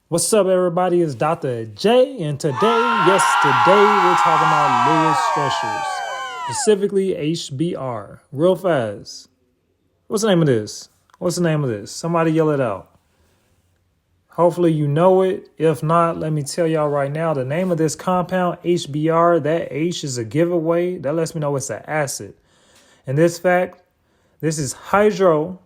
What's up, everybody? It's Dr. J, and today we're talking about Lewis structures, specifically HBr. Real fast. What's the name of this? Somebody yell it out. Hopefully you know it. If not, let me tell y'all right now. The name of this compound, HBr, that H is a giveaway. That lets me know it's an acid. And this is hydrobromic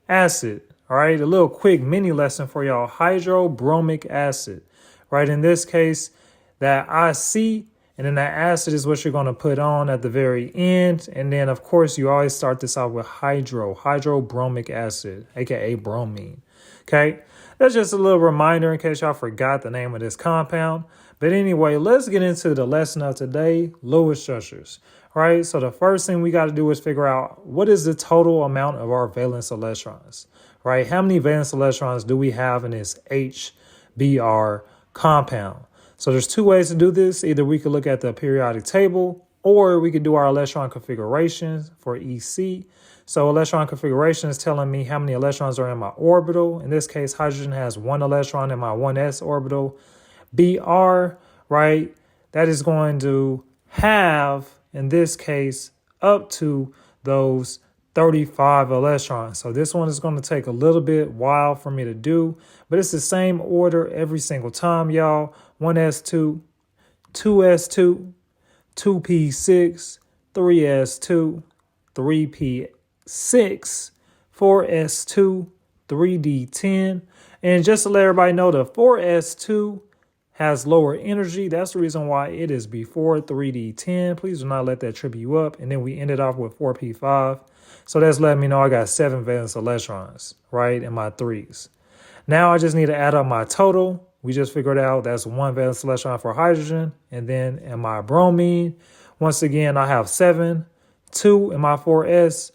acid. All right, a little quick mini lesson for y'all. Hydrobromic acid, right? In this case, that IC and then that acid is what you're going to put on at the very end. And then, of course, you always start this out with hydrobromic acid, aka bromine. Okay, that's just a little reminder in case y'all forgot the name of this compound. But anyway, let's get into the lesson of today, Lewis structures. All right, so the first thing we got to do is figure out what is the total amount of our valence electrons, right? How many valence electrons do we have in this HBr compound? So there's two ways to do this. Either we could look at the periodic table or we could do our electron configurations for EC. So electron configuration is telling me how many electrons are in my orbital. In this case, hydrogen has one electron in my 1s orbital. Br, right, that is going to have, in this case, up to those 35 electrons. So this one is going to take a little bit while for me to do, but it's the same order every single time, y'all. 1s2, 2s2, 2p6, 3s2, 3p6, 4s2, 3d10. And just to let everybody know, the 4s2 has lower energy. That's the reason why it is before 3d10. Please do not let that trip you up. And then we ended off with 4p5. So that's letting me know I got 7 valence electrons, right, in my 3s. Now I just need to add up my total. We just figured out that's 1 valence electron for hydrogen. And then in my bromine, once again, I have 7, 2 in my 4s,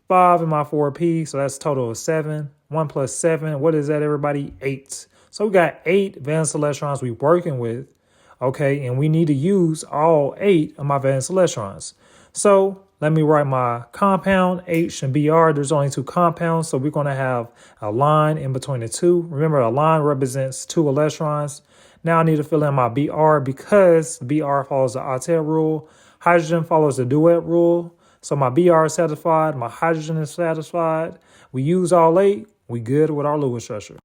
5 in my 4p. So that's a total of 7. 1 plus 7, what is that, everybody? 8. So we got 8 valence electrons we working with, okay? And we need to use all 8 of my valence electrons. So let me write my compound, H and Br. There's only 2 compounds, so we're going to have a line in between the 2. Remember, a line represents 2 electrons. Now I need to fill in my Br because Br follows the octet rule. Hydrogen follows the duet rule. So my Br is satisfied, my hydrogen is satisfied. We use all 8. We good with our Lewis structure.